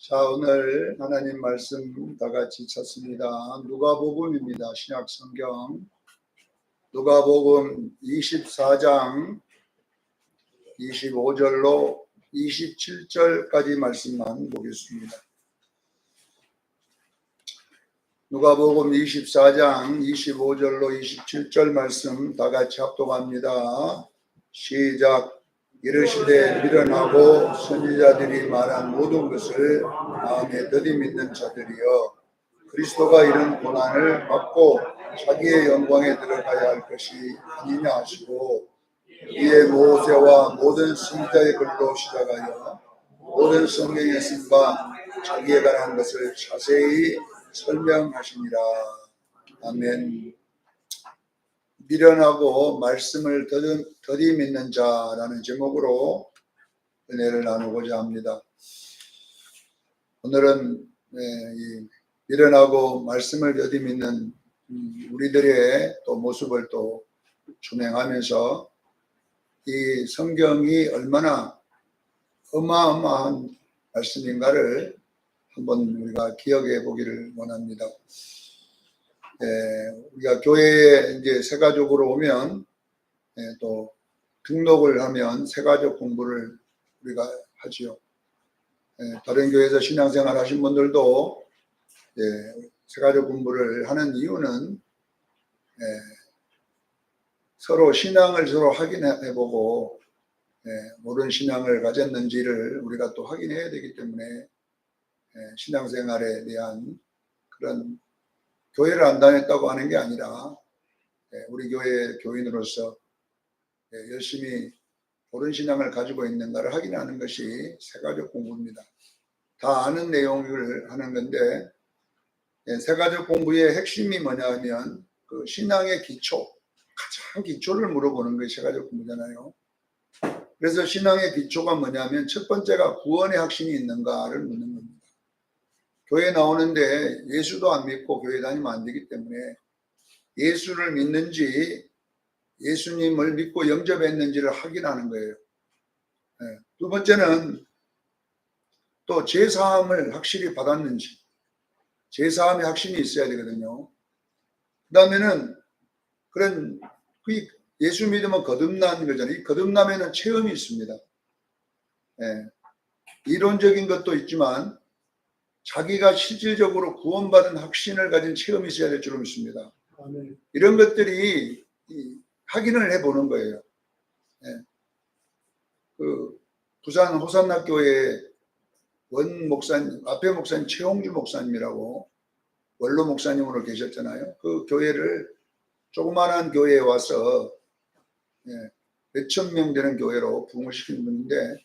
자, 오늘 하나님 말씀 다 같이 찾습니다. 누가복음입니다. 신약 성경 누가복음 24장 25절로 27절까지 말씀만 보겠습니다. 누가복음 24장 25절로 27절 말씀 다 같이 합독합니다. 시작. 이르시되 일어나고 선지자들이 말한 모든 것을 마음에 더디 믿는 자들이여, 그리스도가 이런 고난을 받고 자기의 영광에 들어가야 할 것이 아니냐 하시고, 이에 모세와 모든 선지자의 글로 시작하여 모든 성경에 쓴 바 자기에 관한 것을 자세히 설명하시니라. 아멘. 미련하고 말씀을 더디 믿는 자라는 제목으로 은혜를 나누고자 합니다. 오늘은 이 미련하고 말씀을 더디 믿는 우리들의 또 모습을 또 조명하면서 이 성경이 얼마나 어마어마한 말씀인가를 한번 우리가 기억해 보기를 원합니다. 우리가 교회에 이제 새가족으로 오면 또 등록을 하면 새가족 공부를 우리가 하지요. 다른 교회에서 신앙생활 하신 분들도 새가족 공부를 하는 이유는 서로 신앙을 서로 확인해보고 옳은 신앙을 가졌는지를 우리가 또 확인해야 되기 때문에 신앙생활에 대한 그런 교회를 안 다녔다고 하는 게 아니라 우리 교회 교인으로서 열심히 옳은 신앙을 가지고 있는가를 확인하는 것이 새가족 공부입니다. 다 아는 내용을 하는 건데 새가족 공부의 핵심이 뭐냐면 그 신앙의 기초, 가장 기초를 물어보는 것이 새가족 공부잖아요. 그래서 신앙의 기초가 뭐냐면 첫 번째가 구원의 확신이 있는가를 묻는 겁니다. 교회 나오는데 예수도 안 믿고 교회 다니면 안 되기 때문에 예수를 믿는지 예수님을 믿고 영접했는지를 확인하는 거예요. 두 번째는 또 제사함을 확실히 받았는지, 제사함의 확신이 있어야 되거든요. 그 다음에는 그런 예수 믿으면 거듭난 거잖아요. 이 거듭남에는 체험이 있습니다. 이론적인 것도 있지만 자기가 실질적으로 구원받은 확신을 가진 체험이 있어야 될 줄 믿습니다. 이런 것들이 확인을 해보는 거예요. 그 부산 호산나 교회 원 목사님, 앞에 목사님 최홍주 목사님이라고 원로 목사님으로 계셨잖아요. 그 교회를 조그마한 교회에 와서 몇천 명 되는 교회로 부흥을 시킨 분인데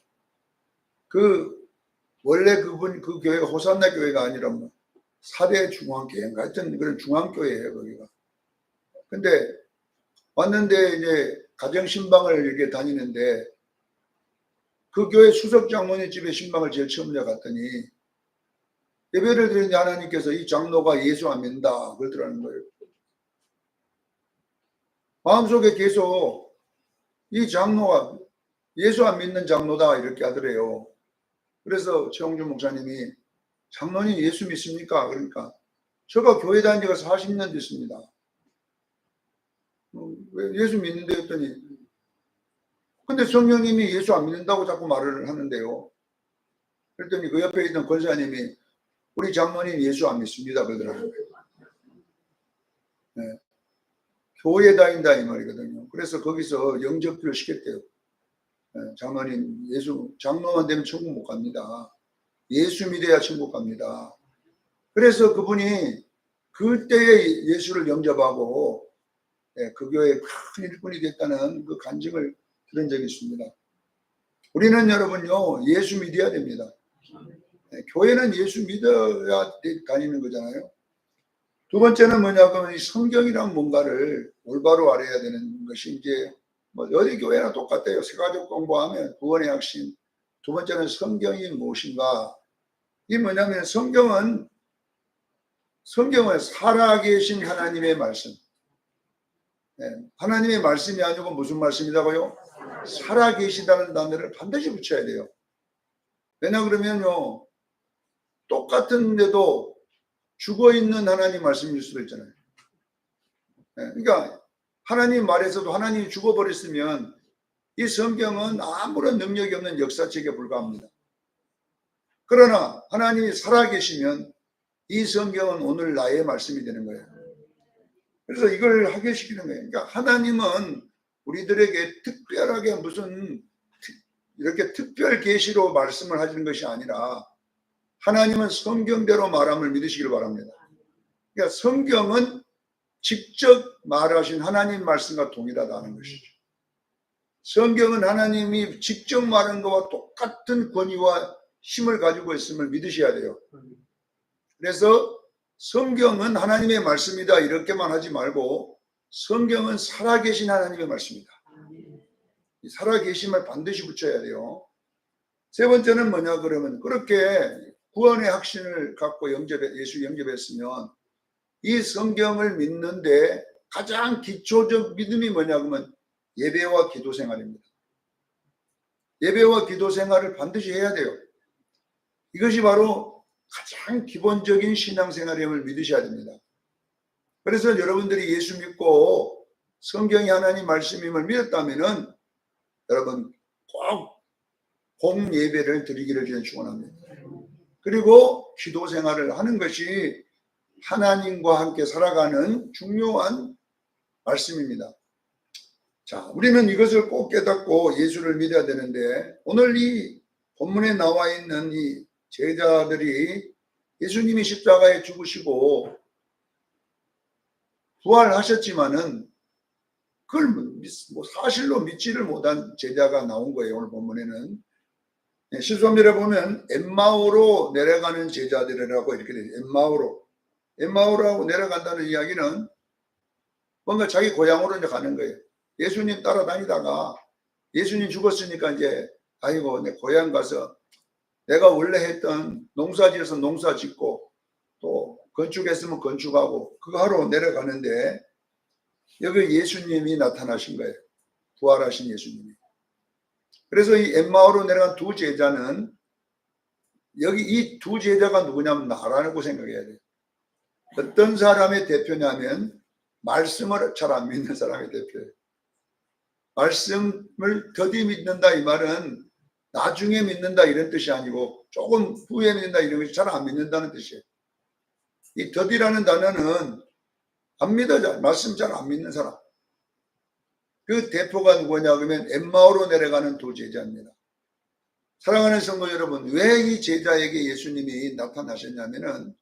원래 그 교회가 호산나 교회가 아니라 뭐 4대 중앙교회인가 하여튼 그런 중앙교회예요, 거기가. 근데 왔는데 이제 가정신방을 이렇게 다니는데 그 교회 수석 장로님 집에 신방을 제일 처음 갔더니 예배를 드리는데 하나님께서 이 장로가 예수 안 믿는다 그러더라는 거예요. 마음속에 계속 이 장로가 예수 안 믿는 장로다 이렇게 하더래요. 그래서 최홍준 목사님이 장로님 예수 믿습니까? 그러니까 제가 교회 다닌 지가 40년 됐습니다. 왜 예수 믿는데 했더니 근데 성령님이 예수 안 믿는다고 자꾸 말을 하는데요. 그랬더니 그 옆에 있던 권사님이 우리 장로님 예수 안 믿습니다 그러더라고요. 교회 다닌다 이 말이거든요. 그래서 거기서 영접기를 시켰대요. 장로님 장로만 되면 천국 못 갑니다. 예수 믿어야 천국 갑니다. 그래서 그분이 그때에 예수를 영접하고 그 교회에 큰 일꾼이 됐다는 그 간증을 들은 적이 있습니다. 우리는 여러분요 예수 믿어야 됩니다. 교회는 예수 믿어야 다니는 거잖아요. 두 번째는 뭐냐면 이 성경이란 뭔가를 올바로 알아야 되는 것이 이제 뭐 어디 교회나 똑같아요. 새가족 공부하면 구원의 확신. 두 번째는 성경이 무엇인가. 이게 뭐냐면 성경은 살아계신 하나님의 말씀. 하나님의 말씀이 아니고 무슨 말씀이라고요? 살아계시다는 단어를 반드시 붙여야 돼요. 왜냐 그러면요 똑같은데도 죽어있는 하나님 말씀일 수도 있잖아요. 그러니까 하나님 말에서도 하나님이 죽어버렸으면 이 성경은 아무런 능력이 없는 역사책에 불과합니다. 그러나 하나님이 살아계시면 이 성경은 오늘 나의 말씀이 되는 거예요. 그래서 이걸 하게 시키는 거예요. 그러니까 하나님은 우리들에게 특별하게 무슨 이렇게 특별 계시로 말씀을 하시는 것이 아니라 하나님은 성경대로 말함을 믿으시길 바랍니다. 그러니까 성경은 직접 말하신 하나님 말씀과 동일하다는 것이죠. 성경은 하나님이 직접 말한 것과 똑같은 권위와 힘을 가지고 있음을 믿으셔야 돼요. 그래서 성경은 하나님의 말씀이다 이렇게만 하지 말고 성경은 살아계신 하나님의 말씀이다. 살아계심을 반드시 붙여야 돼요. 세 번째는 뭐냐 그러면 그렇게 구원의 확신을 갖고 예수 영접했으면 이 성경을 믿는데 가장 기초적 믿음이 뭐냐 그러면 예배와 기도 생활입니다. 예배와 기도 생활을 반드시 해야 돼요. 이것이 바로 가장 기본적인 신앙생활임을 믿으셔야 됩니다. 그래서 여러분들이 예수 믿고 성경이 하나님 말씀임을 믿었다면은 여러분 꼭 봄 예배를 드리기를 저는 축원합니다. 그리고 기도 생활을 하는 것이 하나님과 함께 살아가는 중요한 말씀입니다. 자, 우리는 이것을 꼭 깨닫고 예수를 믿어야 되는데 오늘 이 본문에 나와 있는 이 제자들이 예수님이 십자가에 죽으시고 부활하셨지만은 그걸 뭐 사실로 믿지를 못한 제자가 나온 거예요. 오늘 본문에는. 실소문에 보면 엠마오로 내려가는 제자들이라고 이렇게 돼요. 엠마오로 내려간다는 이야기는 뭔가 자기 고향으로 이제 가는 거예요. 예수님 따라다니다가 예수님 죽었으니까 이제 아이고 내 고향 가서 내가 원래 했던 농사지어서 농사 짓고 또 건축했으면 건축하고 그거 하러 내려가는데 여기 예수님이 나타나신 거예요. 부활하신 예수님이. 그래서 이 엠마오로 내려간 두 제자는 여기 이 두 제자가 누구냐면 나라고 생각해야 돼요. 어떤 사람의 대표냐면 말씀을 잘 안 믿는 사람의 대표예요. 말씀을 더디 믿는다 이 말은 나중에 믿는다 이런 뜻이 아니고 조금 후에 믿는다 이런 것이 잘 안 믿는다는 뜻이에요. 이 더디라는 단어는 안 믿어져. 말씀 잘 안 믿는 사람. 그 대표가 누구냐 그러면 엠마오로 내려가는 두 제자입니다. 사랑하는 성도 여러분, 왜 이 제자에게 예수님이 나타나셨냐면은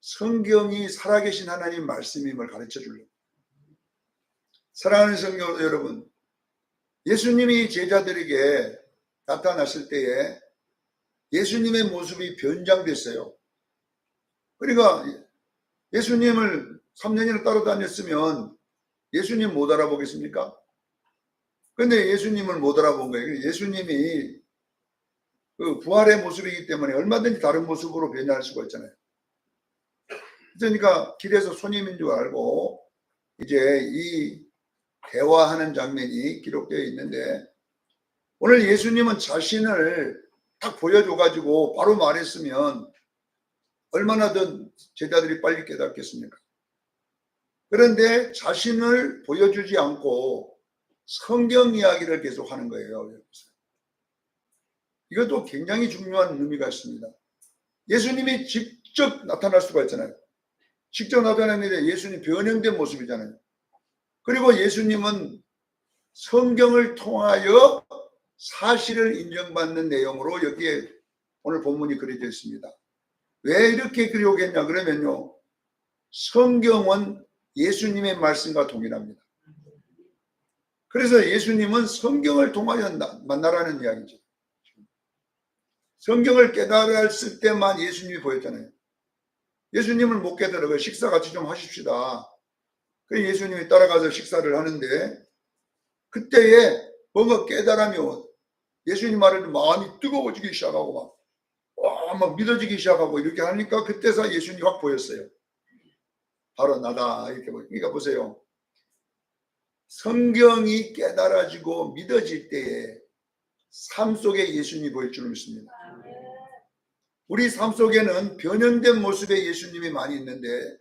성경이 살아계신 하나님 말씀임을 가르쳐 주려고. 사랑하는 성도 여러분, 예수님이 제자들에게 나타났을 때에 예수님의 모습이 변장됐어요. 그러니까 예수님을 3년이나 따라다녔으면 예수님 못 알아보겠습니까? 근데 예수님을 못 알아본 거예요. 예수님이 그 부활의 모습이기 때문에 얼마든지 다른 모습으로 변화할 수가 있잖아요. 그러니까 길에서 손님인 줄 알고 이제 이 대화하는 장면이 기록되어 있는데 오늘 예수님은 자신을 딱 보여줘가지고 바로 말했으면 얼마나 더 제자들이 빨리 깨닫겠습니까? 그런데 자신을 보여주지 않고 성경 이야기를 계속 하는 거예요. 이것도 굉장히 중요한 의미가 있습니다. 예수님이 직접 나타날 수가 있잖아요. 직접 나타났는데 예수님 변형된 모습이잖아요. 그리고 예수님은 성경을 통하여 사실을 인정받는 내용으로 여기에 오늘 본문이 그려져 있습니다. 왜 이렇게 그려오겠냐 그러면요. 성경은 예수님의 말씀과 동일합니다. 그래서 예수님은 성경을 통하여 만나라는 이야기죠. 성경을 깨달았을 때만 예수님이 보였잖아요. 예수님을 못 깨달아 식사 같이 좀 하십시다. 그래서 예수님이 따라가서 식사를 하는데 그때에 뭔가 깨달음이 예수님 말을 마음이 뜨거워지기 시작하고 막 믿어지기 시작하고 이렇게 하니까 그때서 예수님이 확 보였어요. 바로 나다 이렇게 보여요. 그러니까 보세요. 성경이 깨달아지고 믿어질 때에 삶 속에 예수님이 보일 줄 믿습니다. 우리 삶 속에는 변형된 모습의 예수님이 많이 있는데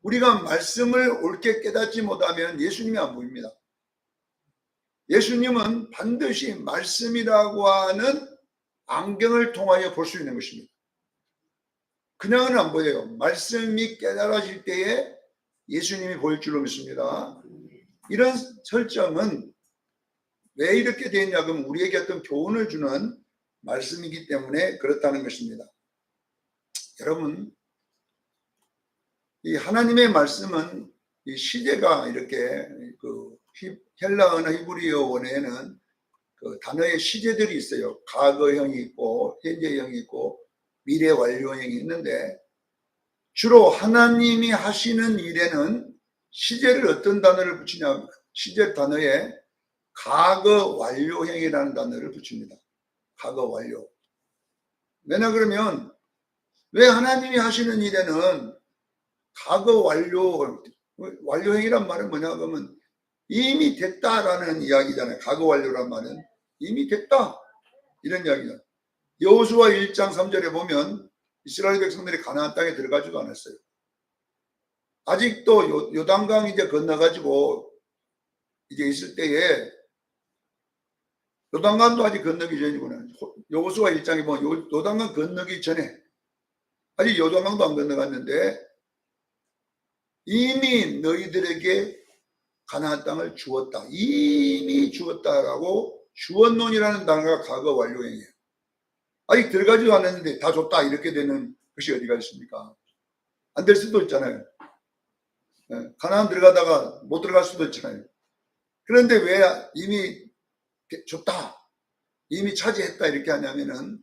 우리가 말씀을 옳게 깨닫지 못하면 예수님이 안 보입니다. 예수님은 반드시 말씀이라고 하는 안경을 통하여 볼 수 있는 것입니다. 그냥은 안 보여요. 말씀이 깨달아질 때에 예수님이 보일 줄로 믿습니다. 이런 설정은 왜 이렇게 되었냐 그러면 우리에게 어떤 교훈을 주는 말씀이기 때문에 그렇다는 것입니다. 여러분, 이 하나님의 말씀은 이 시제가 이렇게 그 헬라어나 히브리어 원에는 그 단어의 시제들이 있어요. 과거형이 있고 현재형이 있고 미래 완료형이 있는데 주로 하나님이 하시는 일에는 시제를 어떤 단어를 붙이냐, 시제 단어에 과거 완료형이라는 단어를 붙입니다. 과거 완료. 왜냐 그러면 왜 하나님이 하시는 일에는 과거 완료형이란 말은 뭐냐 그러면 이미 됐다라는 이야기잖아요. 과거 완료란 말은 이미 됐다 이런 이야기잖아요. 여호수아 1장 3절에 보면 이스라엘 백성들이 가나안 땅에 들어가지도 않았어요. 아직도 요단강 이제 건너가지고 이제 있을 때에 요단강도 아직 건너기 전이구나. 여호수아 1장에 보면 요단강 건너기 전에 아직 요단강도 안 건너갔는데 이미 너희들에게 가나안 땅을 주었다. 이미 주었다라고 주었노니라는 단어가 과거 완료형이에요. 아직 들어가지도 않았는데 다 줬다 이렇게 되는 것이 어디가 있습니까? 안 될 수도 있잖아요. 가나안 들어가다가 못 들어갈 수도 있잖아요. 그런데 왜 이미 줬다, 이미 차지했다 이렇게 하냐면은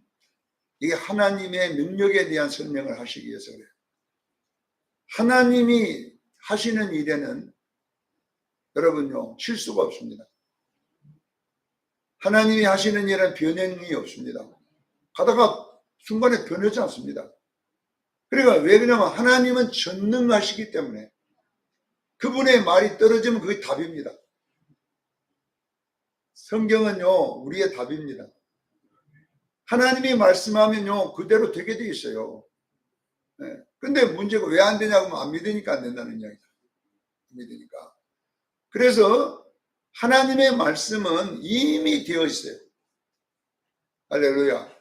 이게 하나님의 능력에 대한 설명을 하시기 위해서 그래요. 하나님이 하시는 일에는 여러분요 실수가 없습니다. 하나님이 하시는 일은 변형이 없습니다. 가다가 순간에 변하지 않습니다. 그러니까 왜 그러냐면 하나님은 전능하시기 때문에 그분의 말이 떨어지면 그게 답입니다. 성경은요 우리의 답입니다. 하나님이 말씀하면요 그대로 되게 돼 있어요. 근데 문제가 왜 안 되냐고 하면 안 믿으니까 안 된다는 이야기다. 안 믿으니까. 그래서 하나님의 말씀은 이미 되어 있어요. 할렐루야.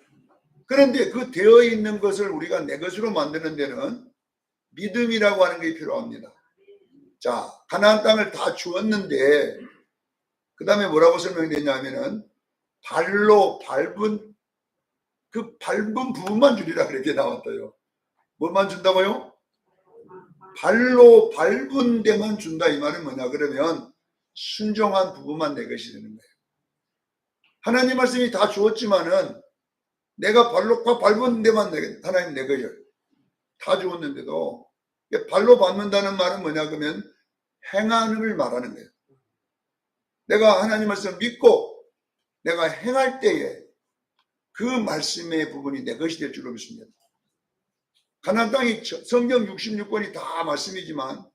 그런데 그 되어 있는 것을 우리가 내 것으로 만드는 데는 믿음이라고 하는 게 필요합니다. 자, 가나안 땅을 다 주었는데 그 다음에 뭐라고 설명되냐면은 발로 밟은 그 밟은 부분만 주리라 그렇게 나왔어요. 뭐만 준다고요? 발로 밟은 데만 준다 이 말은 뭐냐 그러면 순종한 부분만 내 것이 되는 거예요. 하나님 말씀이 다 주었지만은 내가 발로 밟은 데만 하나님 내 것이에요. 다 주었는데도 발로 밟는다는 말은 뭐냐 그러면 행함을 말하는 거예요. 내가 하나님 말씀을 믿고 내가 행할 때에 그 말씀의 부분이 내 것이 될 줄로 믿습니다. 가나안 땅이 성경 66권이 다 말씀이지만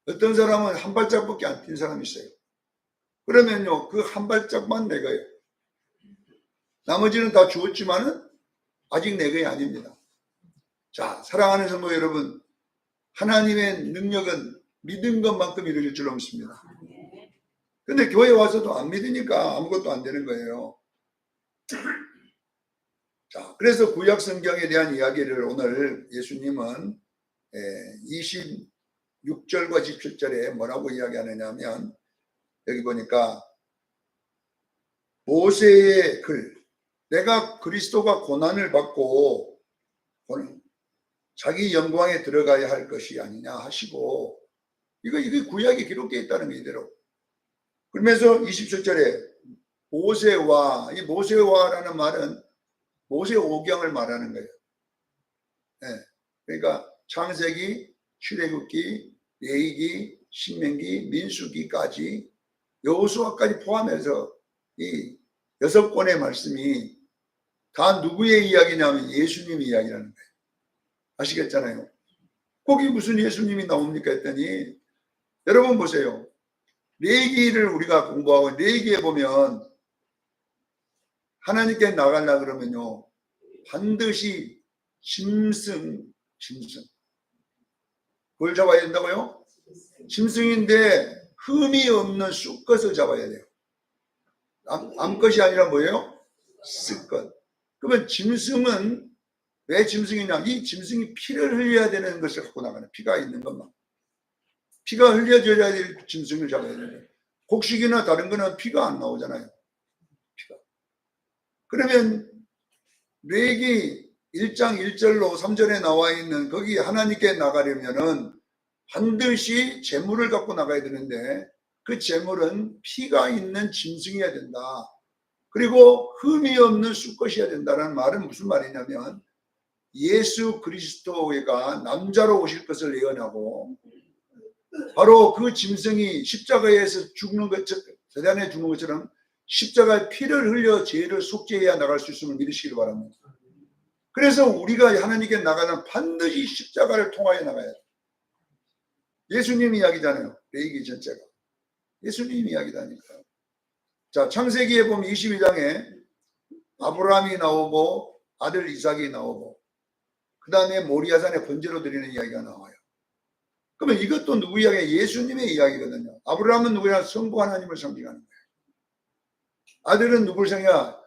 어떤 사람은 한 발짝밖에 안 뛴 사람이 있어요. 그러면요 그 한 발짝만 내 거예요. 나머지는 다 주었지만은 아직 내 것이 아닙니다. 자, 사랑하는 성도 여러분, 하나님의 능력은 믿은 것만큼 이루어질 줄로 믿습니다. 근데 교회 와서도 안 믿으니까 아무것도 안 되는 거예요. 자, 그래서 구약 성경에 대한 이야기를 오늘 예수님은 26절과 27절에 뭐라고 이야기하느냐 하면 여기 보니까 모세의 글, 내가 그리스도가 고난을 받고 자기 영광에 들어가야 할 것이 아니냐 하시고 이게 구약에 기록되어 있다는 게 이대로. 그러면서 27절에 모세와, 이 모세와라는 말은 모세 오경을 말하는 거예요. 그러니까 창세기, 출애굽기, 레위기, 신명기, 민수기까지 여호수아까지 포함해서 이 6권의 말씀이 다 누구의 이야기냐면 예수님의 이야기라는 거예요. 아시겠잖아요. 거기 무슨 예수님이 나옵니까 했더니 여러분 보세요. 레위기를 우리가 공부하고 레위기에 보면 하나님께 나가려고 그러면요 반드시 짐승. 뭘 잡아야 된다고요? 짐승인데 흠이 없는 수컷을 잡아야 돼요. 암컷이 아니라 뭐예요? 수컷. 그러면 짐승은 왜 짐승이냐? 이 짐승이 피를 흘려야 되는 것을 갖고 나가는, 피가 있는 것만. 피가 흘려져야 될 짐승을 잡아야 돼요. 곡식이나 다른 거는 피가 안 나오잖아요. 피가. 그러면 레위기 1장 1절로 3절에 나와 있는 거기 하나님께 나가려면은 반드시 제물을 갖고 나가야 되는데 그 제물은 피가 있는 짐승이어야 된다. 그리고 흠이 없는 수컷이어야 된다는 말은 무슨 말이냐면 예수 그리스도가 남자로 오실 것을 예언하고 바로 그 짐승이 십자가에서 죽는 것, 대단히 죽는 것처럼 십자가에 피를 흘려 죄를 속죄해야 나갈 수 있음을 믿으시길 바랍니다. 그래서 우리가 하나님께 나가는 반드시 십자가를 통하여 나가야 돼요. 예수님 이야기잖아요. 레위기 전체가. 예수님 이야기다니까요. 자, 창세기에 보면 22장에 아브라함이 나오고 아들 이삭이 나오고 그 다음에 모리아산에 번제로 드리는 이야기가 나와요. 그러면 이것도 누구 이야기예요? 예수님의 이야기거든요. 아브라함은 누구냐? 성부 하나님을 상징하는 거예요. 아들은 누굴 상징하냐?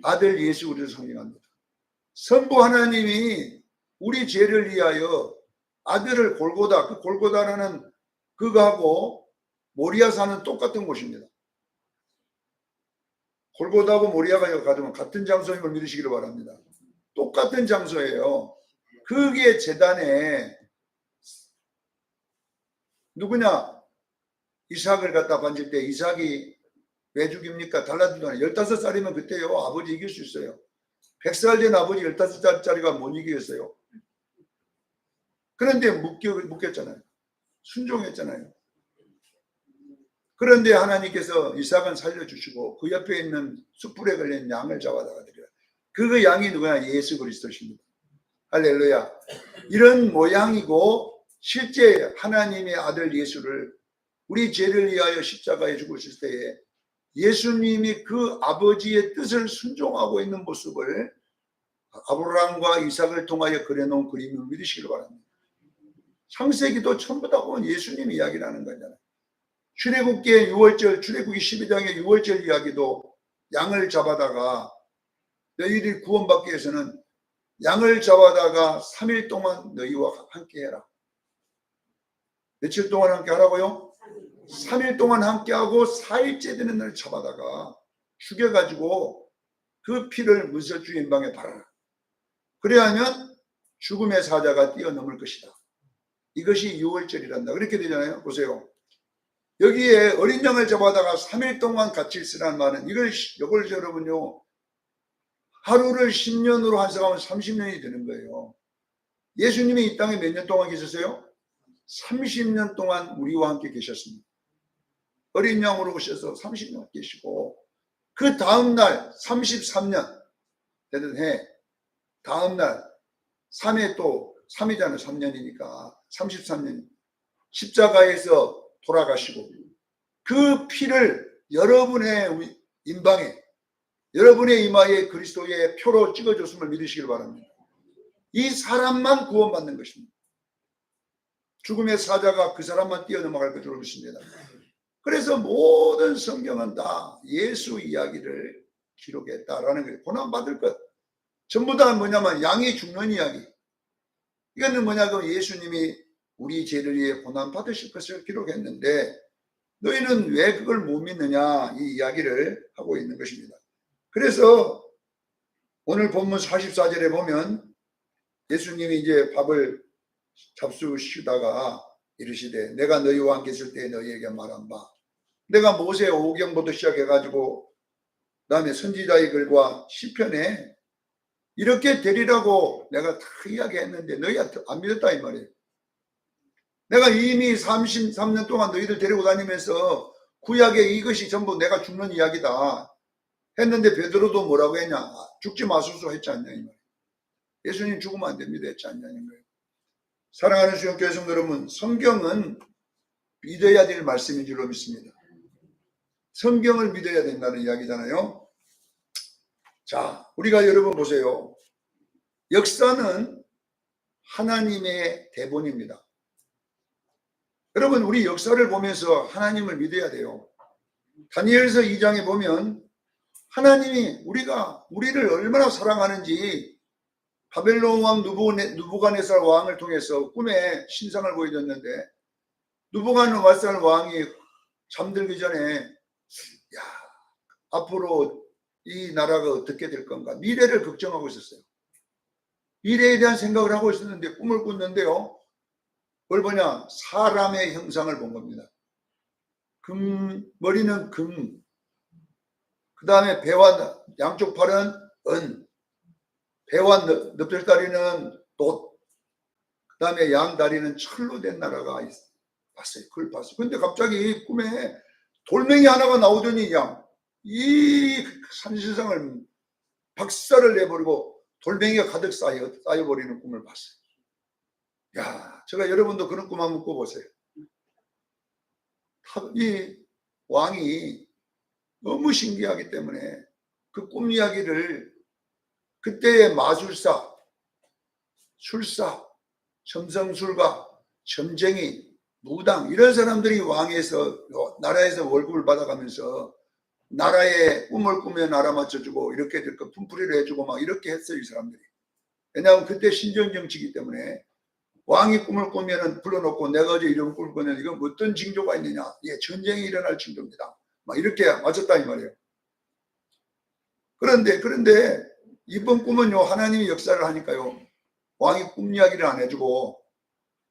아들 예수 그리스도를 상징합니다. 성부 하나님이 우리 죄를 위하여 아들을 골고다, 그 골고다라는 그거하고 모리아산은 똑같은 곳입니다. 골고다하고 모리아가 가지면 같은 장소인 걸 믿으시기를 바랍니다. 똑같은 장소예요. 그게 제단에 누구냐? 이삭을 갖다 반질 때 이삭이 왜 죽입니까? 달라지잖아요. 15살이면 그때요. 아버지 이길 수 있어요. 100살 된 아버지 15살짜리가 못 이기겠어요. 그런데 묶였잖아요. 순종했잖아요. 그런데 하나님께서 이삭은 살려주시고 그 옆에 있는 숯불에 걸린 양을 잡아다가 드려요. 그 양이 누구냐? 예수 그리스도십니다. 할렐루야. 이런 모양이고 실제 하나님의 아들 예수를 우리 죄를 위하여 십자가에 죽으실 때에 예수님이 그 아버지의 뜻을 순종하고 있는 모습을 아브라함과 이삭을 통하여 그려놓은 그림을 믿으시길 바랍니다. 창세기도 전부 다 보면 예수님 이야기라는 거잖아요. 출애굽기의 6월절, 출애굽기 12장의 6월절 이야기도 양을 잡아다가 너희들이 구원받기 위해서는 양을 잡아다가 3일 동안 너희와 함께 해라. 며칠 동안 함께 하라고요? 3일 동안 함께 하고 4일째 되는 날 잡아다가 죽여가지고 그 피를 문설주 임방에 바라라. 그래야 하면 죽음의 사자가 뛰어넘을 것이다. 이것이 6월절이란다. 그렇게 되잖아요. 보세요. 여기에 어린 양을 잡아다가 3일 동안 같이 있으라는 말은 이걸 여러분요. 하루를 10년으로 환산하면 30년이 되는 거예요. 예수님이 이 땅에 몇 년 동안 계셨어요? 30년 동안 우리와 함께 계셨습니다. 어린 양으로 오셔서 30년 계시고 그 다음날 33년 되는 해 다음날 3회 또 3이잖아요. 3년이니까 33년 십자가에서 돌아가시고 그 피를 여러분의 임방에 여러분의 이마에 그리스도의 표로 찍어줬음을 믿으시길 바랍니다. 이 사람만 구원받는 것입니다. 죽음의 사자가 그 사람만 뛰어넘어갈 것으로 믿습니다. 그래서 모든 성경은 다 예수 이야기를 기록했다라는 거예요. 고난받을 것. 전부 다 뭐냐면 양이 죽는 이야기. 이거는 뭐냐면 예수님이 우리 죄를 위해 고난받으실 것을 기록했는데 너희는 왜 그걸 못 믿느냐 이 이야기를 하고 있는 것입니다. 그래서 오늘 본문 44절에 보면 예수님이 이제 밥을 잡수시다가 이르시되 내가 너희와 함께 있을 때 너희에게 말한 바 내가 모세 오경부터 시작해가지고 그다음에 선지자의 글과 시편에 이렇게 되리라고 내가 다 이야기했는데 너희한테 안 믿었다 이 말이에요. 내가 이미 33년 동안 너희들 데리고 다니면서 구약에 이것이 전부 내가 죽는 이야기다 했는데 베드로도 뭐라고 했냐? 죽지 마소서 했지 않냐 이 말이에요. 예수님 죽으면 안 됩니다 했지 않냐는 거예요. 사랑하는 수영교회 성도 여러분, 성경은 믿어야 될 말씀인 줄로 믿습니다. 성경을 믿어야 된다는 이야기잖아요. 자, 우리가 여러분 보세요. 역사는 하나님의 대본입니다. 여러분, 우리 역사를 보면서 하나님을 믿어야 돼요. 다니엘서 2장에 보면 하나님이 우리를 얼마나 사랑하는지 바벨론 왕 누부갓네살 왕을 통해서 꿈에 신상을 보여줬는데, 누부갓네살 왕이 잠들기 전에 앞으로 이 나라가 어떻게 될 건가, 미래를 걱정하고 있었어요. 미래에 대한 생각을 하고 있었는데 꿈을 꿨는데요, 뭘 보냐? 사람의 형상을 본 겁니다. 머리는 금, 그 다음에 배와 양쪽 팔은 은, 배와 넓적다리는 돛, 그 다음에 양다리는 철로 된 나라가 봤어요. 그걸 봤어요. 근데 갑자기 꿈에 돌멩이 하나가 나오더니 그냥 이 산신상을 박살을 내버리고 돌멩이가 가득 쌓여버리는 꿈을 봤어요. 제가 여러분도 그런 꿈 한번 꿔보세요. 이 왕이 너무 신기하기 때문에 그 꿈 이야기를 그때의 마술사, 술사, 점성술가, 점쟁이, 무당 이런 사람들이 나라에서 월급을 받아가면서 나라에 꿈을 꾸며 나라 맞춰주고 이렇게 될 거 품풀이를 해주고 막 이렇게 했어요, 이 사람들이. 왜냐하면 그때 신정정치이기 때문에 왕이 꿈을 꾸면은 불러놓고 내가 어제 이런 꿈을 꿨는데 이건 어떤 징조가 있느냐, 전쟁이 일어날 징조입니다, 막 이렇게 맞췄다 이 말이에요. 그런데 이번 꿈은요, 하나님이 역사를 하니까요, 왕이 꿈 이야기를 안 해주고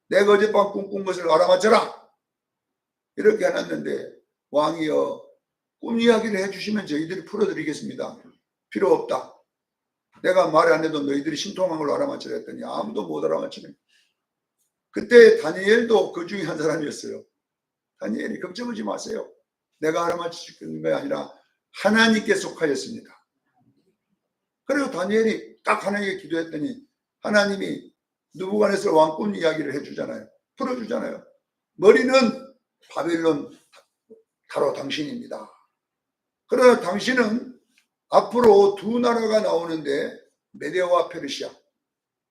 내가 어젯밤 꿈 꾼 것을 알아맞혀라 이렇게 해놨는데, 왕이요, 꿈 이야기를 해주시면 저희들이 풀어드리겠습니다. 필요 없다. 내가 말 안 해도 너희들이 신통한 걸로 알아맞히라 했더니 아무도 못 알아맞히네. 그때 다니엘도 그 중에 한 사람이었어요. 다니엘이 걱정하지 마세요. 내가 알아맞히는 게 아니라 하나님께 속하였습니다. 그리고 다니엘이 딱 하나님께 기도했더니 하나님이 누부갓네살 왕 꿈 이야기를 해주잖아요. 풀어주잖아요. 머리는 바벨론 바로 당신입니다. 그러나 당신은 앞으로 두 나라가 나오는데 메데와 페르시아,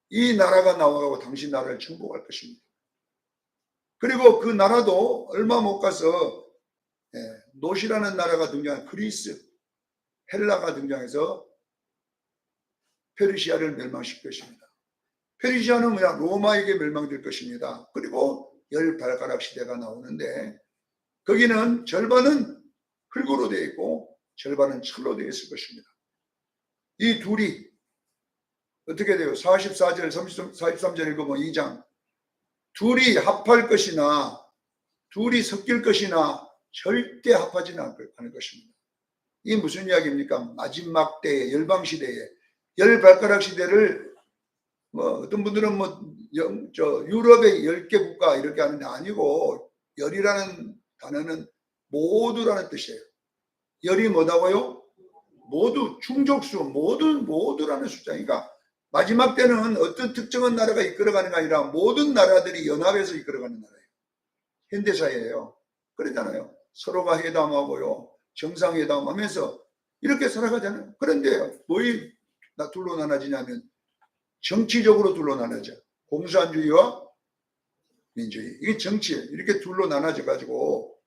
이 나라가 나와가고 당신 나라를 정복할 것입니다. 그리고 그 나라도 얼마 못 가서 노시라는 나라가 등장한 그리스, 헬라가 등장해서 페르시아를 멸망시킬 것입니다. 페르시아는 뭐냐? 로마에게 멸망될 것입니다. 그리고 열 발가락 시대가 나오는데 거기는 절반은 흙으로 되어 있고 절반은 철로 되어 있을 것입니다. 이 둘이 어떻게 돼요? 44절, 43절 읽으면 2장. 둘이 합할 것이나 둘이 섞일 것이나 절대 합하지는 않을 것입니다. 이게 무슨 이야기입니까? 마지막 때에, 열방시대에, 열 발가락 시대를 어떤 분들은 유럽의 10개 국가 이렇게 하는데 아니고, 열이라는 단어는 모두라는 뜻이에요. 열이 뭐다고요? 모두, 충족수, 모두라는 숫자니까 마지막 때는 어떤 특정한 나라가 이끌어가는 게 아니라 모든 나라들이 연합해서 이끌어가는 나라예요. 현대사회예요. 그러잖아요. 서로가 회담하고요, 정상회담하면서 이렇게 살아가잖아요. 그런데 뭐이 둘로 나눠지냐면 정치적으로 둘로 나눠져. 공산주의와 민주주의. 이게 정치예요. 이렇게 둘로 나눠져 가지고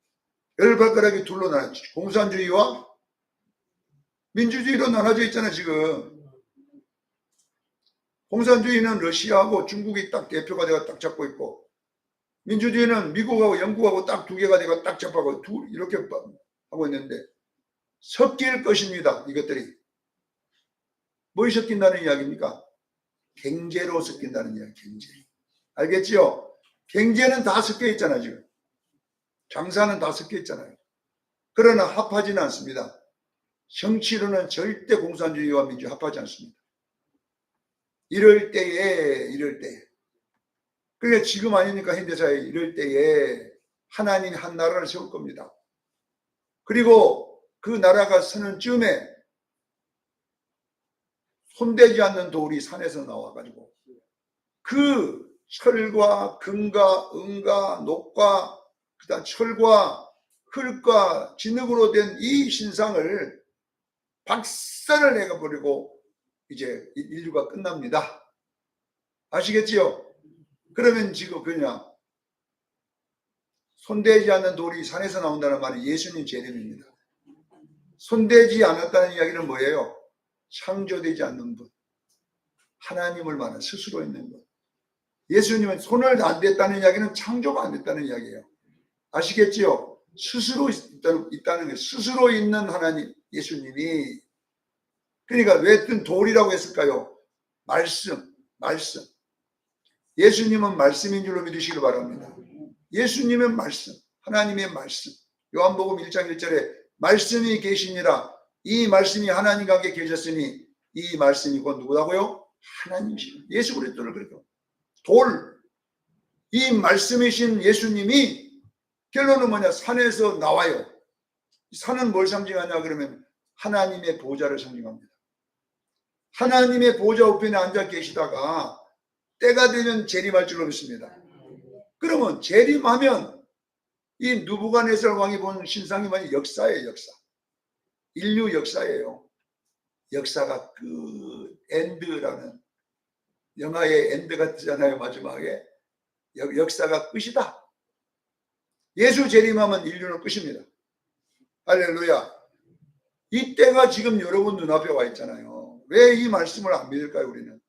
열 발가락이 둘로 나눠져. 공산주의와 민주주의로 나눠져 있잖아요, 지금. 공산주의는 러시아하고 중국이 딱 대표가 되어 딱 잡고 있고, 민주주의는 미국하고 영국하고 딱 두 개가 되고 딱 잡고 이렇게 하고 있는데 섞일 것입니다. 이것들이 뭐 섞인다는 이야기입니까? 경제로 섞인다는 이야기. 경제. 알겠지요? 경제는 다 섞여 있잖아요, 지금. 장사는 다 섞여 있잖아요. 그러나 합하지는 않습니다. 정치로는 절대 공산주의와 민주주의 합하지 않습니다. 이럴 때에 그러니까 지금 아니니까 현대사회 이럴 때에 하나님이 한 나라를 세울 겁니다. 그리고 그 나라가 서는 쯤에 손대지 않는 돌이 산에서 나와가지고 그 철과 금과 은과 녹과 그다음 철과 흙과 진흙으로 된 이 신상을 박살을 내버리고 이제 인류가 끝납니다. 아시겠지요? 그러면 지금 그냥 손대지 않는 돌이 산에서 나온다는 말이 예수님 재림입니다. 손대지 않았다는 이야기는 뭐예요? 창조되지 않는 분, 하나님을 말하는 스스로 있는 분. 예수님은 손을 안 댔다는 이야기는 창조가 안 됐다는 이야기예요. 아시겠지요? 스스로 있다는 게 스스로 있는 하나님 예수님이. 그러니까 왜 돌이라고 했을까요? 말씀. 예수님은 말씀인 줄로 믿으시길 바랍니다. 예수님은 말씀, 하나님의 말씀. 요한복음 1장 1절에 말씀이 계시니라. 이 말씀이 하나님과 함께 계셨으니 이 말씀이 곧 누구라고요? 하나님이시다. 예수 그리스도를 그렇게 돌. 이 말씀이신 예수님이 결론은 뭐냐? 산에서 나와요. 산은 뭘 상징하냐 그러면 하나님의 보좌를 상징합니다. 하나님의 보좌 우편에 앉아 계시다가 때가 되면 재림할 줄로 믿습니다. 그러면 재림하면 이 느부갓네살 왕이 본 신상이 뭐냐? 역사예요, 역사. 인류 역사예요. 역사가 엔드라는 영화의 엔드 같잖아요. 마지막에 역사가 끝이다. 예수 재림하면 인류는 끝입니다. 할렐루야. 이때가 지금 여러분 눈앞에 와 있잖아요. 왜 이 말씀을 안 믿을까요, 우리는?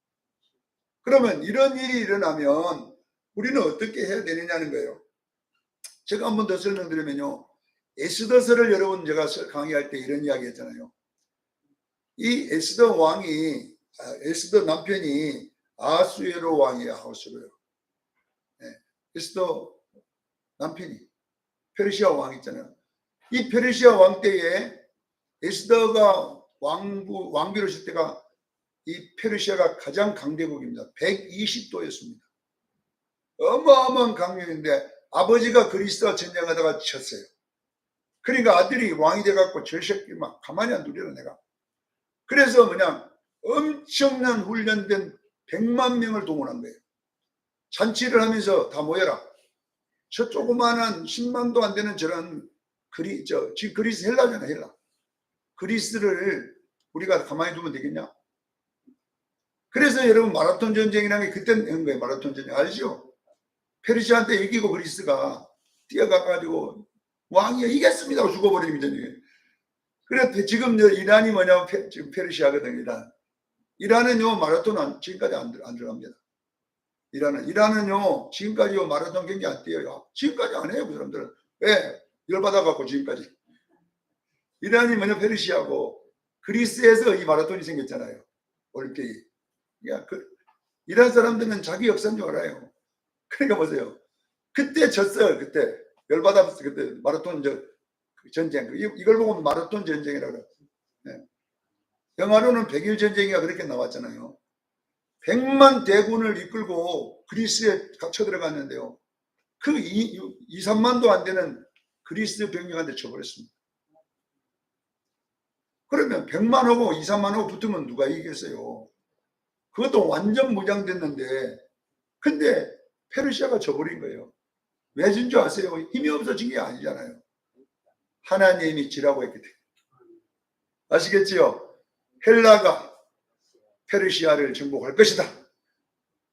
그러면 이런 일이 일어나면 우리는 어떻게 해야 되느냐는 거예요. 제가 한 번 더 설명드리면요. 에스더서를 여러분 제가 강의할 때 이런 이야기 했잖아요. 이 에스더 왕이, 에스더 남편이 아수에로 왕이에요. 아수에로. 네. 에스더 남편이 페르시아 왕 있잖아요. 이 페르시아 왕 때에 에스더가 왕비로 있을 때가 이 페르시아가 가장 강대국입니다. 120도였습니다. 어마어마한 강력인데 아버지가 그리스도와 전쟁하다가 졌어요. 그러니까 아들이 왕이 돼갖고 저 새끼 막 가만히 안 두려라 내가. 그래서 그냥 엄청난 훈련된 100만 명을 동원한 거예요. 잔치를 하면서 다 모여라. 저 조그마한 10만도 안 되는 저런 지금 그리스 헬라잖아, 헬라. 그리스를 우리가 가만히 두면 되겠냐? 그래서 여러분 마라톤 전쟁이라는 게 그때 한 거예요. 마라톤 전쟁 알죠? 페르시아한테 이기고 그리스가 뛰어가가지고 왕이 이겼습니다. 죽어버리는 전쟁이에요. 그래 지금 이란이 뭐냐면 지금 페르시아거든요. 이란은요 마라톤 지금까지 안 들어갑니다. 이란은요 지금까지요 마라톤 경기 안 뛰어요. 지금까지 안 해요. 그 사람들은. 왜? 열받아갖고 지금까지. 이란이 뭐냐 페르시아고 그리스에서 이 마라톤이 생겼잖아요. 올림픽이. 이란 사람들은 자기 역사인 줄 알아요. 그러니까 보세요. 그때 졌어요. 그때 열받아서 그때 마라톤 전쟁. 이걸 보고 마라톤 전쟁이라고 해요. 네. 영화로는 100일 전쟁이가 그렇게 나왔잖아요. 100만 대군을 이끌고 그리스에 갇혀 들어갔는데요. 그 3만도 안 되는 그리스 병력한테 쳐버렸습니다. 그러면 100만하고 3만하고 붙으면 누가 이기겠어요? 그것도 완전 무장됐는데 근데 페르시아가 져버린 거예요. 왜 진 줄 아세요? 힘이 없어진 게 아니잖아요. 하나님이 지라고 했기 때문에. 아시겠지요? 헬라가 페르시아를 정복할 것이다.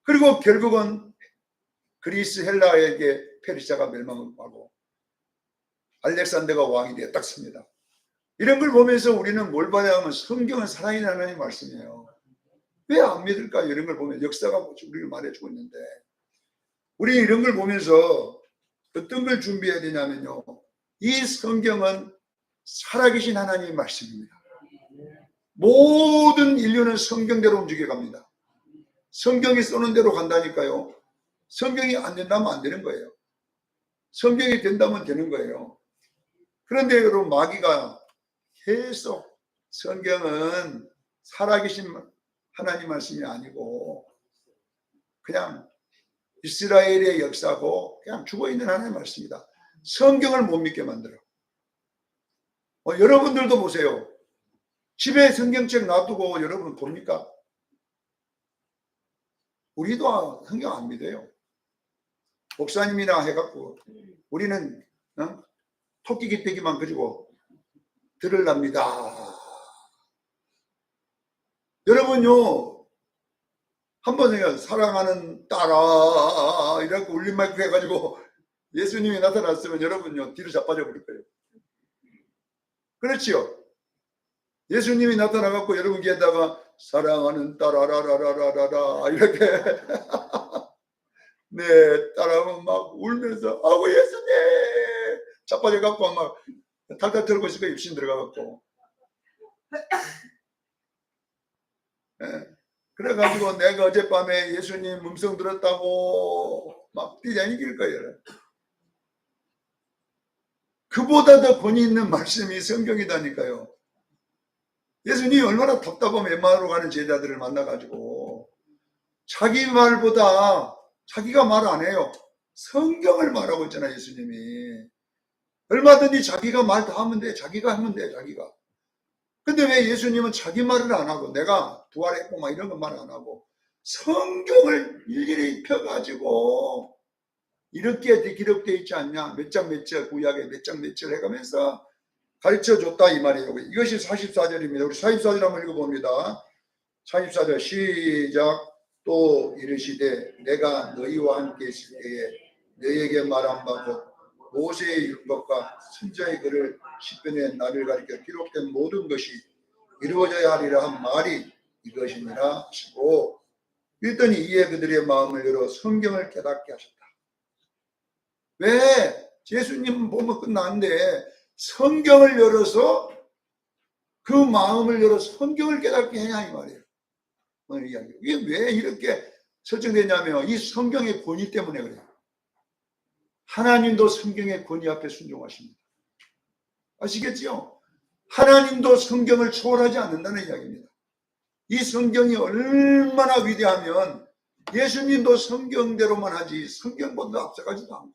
그리고 결국은 그리스 헬라에게 페르시아가 멸망하고 알렉산더가 왕이 되었습니다. 이런 걸 보면서 우리는 뭘 봐야 하면 성경은 살아있는 하나님의 말씀이에요. 왜 안 믿을까? 이런 걸 보면 역사가 우리를 말해주고 있는데 우리 이런 걸 보면서 어떤 걸 준비해야 되냐면요. 이 성경은 살아계신 하나님의 말씀입니다. 모든 인류는 성경대로 움직여갑니다. 성경이 써는 대로 간다니까요. 성경이 안 된다면 안 되는 거예요. 성경이 된다면 되는 거예요. 그런데 여러분 마귀가 계속 성경은 살아계신 하나님 말씀이 아니고 그냥 이스라엘의 역사고 그냥 죽어있는 하나님 말씀이다. 성경을 못 믿게 만들어. 여러분들도 보세요. 집에 성경책 놔두고 여러분 봅니까? 우리도 성경 안 믿어요. 목사님이나 해갖고 우리는 토끼 깃대기만 가지고 들으랍니다. 여러분요 한번 생각해, 사랑하는 딸아 이렇게 울림마이크 해가지고 예수님이 나타났으면 여러분요 뒤로 자빠져 버릴 거예요. 그렇지요? 예수님이 나타나갖고 여러분 귀에다가 사랑하는 딸아라라라라라 이렇게 네 따라하면 막 울면서 아우 예수님 자빠져갖고 막 탈탈 털고 있을 거예요. 입신 들어가갖고. 네. 그래가지고 내가 어젯밤에 예수님 음성 들었다고 막 뛰다니길 거예요. 그보다 더 권위 있는 말씀이 성경이다니까요. 예수님이 얼마나 답답하면 엠마오로 가는 제자들을 만나가지고 자기 말보다 자기가 말 안 해요. 성경을 말하고 있잖아요. 예수님이. 얼마든지 자기가 말 다 하면 돼. 자기가 하면 돼. 자기가. 근데 왜 예수님은 자기 말을 안 하고 내가 부활했고 막 이런 거 말 안 하고 성경을 일일이 펴가지고 이렇게 기록되어 있지 않냐. 몇 장 몇 절 구약에 몇 장 몇 절 해가면서 가르쳐줬다 이 말이에요. 이것이 44절입니다. 우리 44절 한번 읽어봅니다. 44절 시작. 또 이르시되 내가 너희와 함께 있을 때에 너희에게 말한 바 곧 모세의 율법과 선지자의 글을 시편에 나를 가리켜 기록된 모든 것이 이루어져야 하리라 한 말이 이것이니라 하시고 그랬더니 이에 그들의 마음을 열어 성경을 깨닫게 하셨다. 왜? 예수님 보면 끝났는데 성경을 열어서 그 마음을 열어 성경을 깨닫게 해야 이 말이에요. 이게 왜 이렇게 설정되냐면 이 성경의 권위 때문에 그래요. 하나님도 성경의 권위 앞에 순종하십니다. 아시겠지요? 하나님도 성경을 초월하지 않는다는 이야기입니다. 이 성경이 얼마나 위대하면 예수님도 성경대로만 하지 성경보다 앞서가지도 않고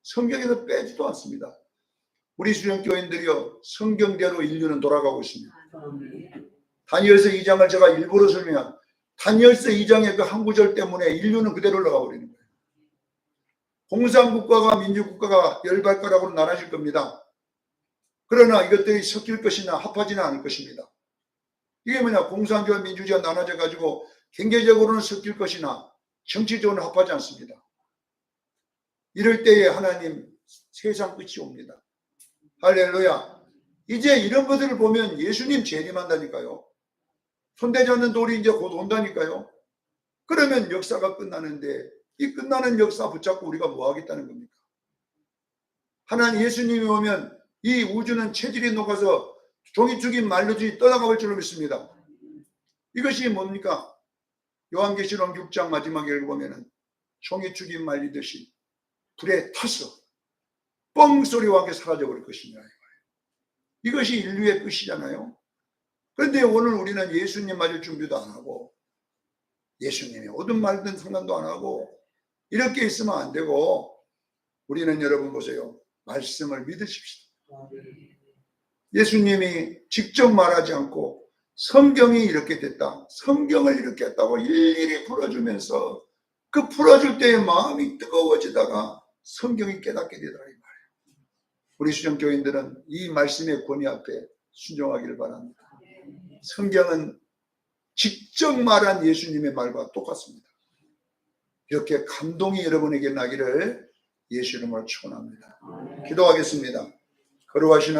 성경에서 빼지도 않습니다. 우리 수련교인들이요 성경대로 인류는 돌아가고 있습니다. 다니엘서 2장을 제가 일부러 설명한 다니엘서 2장의 그 한 구절 때문에 인류는 그대로 올라가 버리는 거예요. 공산국가가 민주국가가 열발가락으로 나눠질 겁니다. 그러나 이것들이 섞일 것이나 합하지는 않을 것입니다. 이게 뭐냐 공산주의와 민주주의가 나눠져 가지고 경제적으로는 섞일 것이나 정치적으로는 합하지 않습니다. 이럴 때에 하나님 세상 끝이 옵니다. 할렐루야. 이제 이런 것들을 보면 예수님 재림한다니까요. 손대지 않는 돌이 이제 곧 온다니까요. 그러면 역사가 끝나는데 이 끝나는 역사 붙잡고 우리가 뭐 하겠다는 겁니까? 하나님 예수님이 오면 이 우주는 체질이 녹아서 종이 죽인 말려주니 떠나가 볼 줄로 믿습니다. 이것이 뭡니까? 요한계시록 6장 마지막에 읽어보면 종이 죽인 말리듯이 불에 타서 뻥 소리와 함께 사라져버릴 것이냐. 이것이 인류의 끝이잖아요. 그런데 오늘 우리는 예수님 맞을 준비도 안 하고 예수님이 오든 말든 상관도 안 하고 이렇게 있으면 안 되고 우리는 여러분 보세요. 말씀을 믿으십시오. 예수님이 직접 말하지 않고 성경이 이렇게 됐다. 성경을 이렇게 했다고 일일이 풀어주면서 그 풀어줄 때의 마음이 뜨거워지다가 성경이 깨닫게 되더라 이 말이에요. 우리 수련교인들은 이 말씀의 권위 앞에 순종하기를 바랍니다. 성경은 직접 말한 예수님의 말과 똑같습니다. 이렇게 감동이 여러분에게 나기를 예수 이름으로 축원합니다. 기도하겠습니다. 거룩하신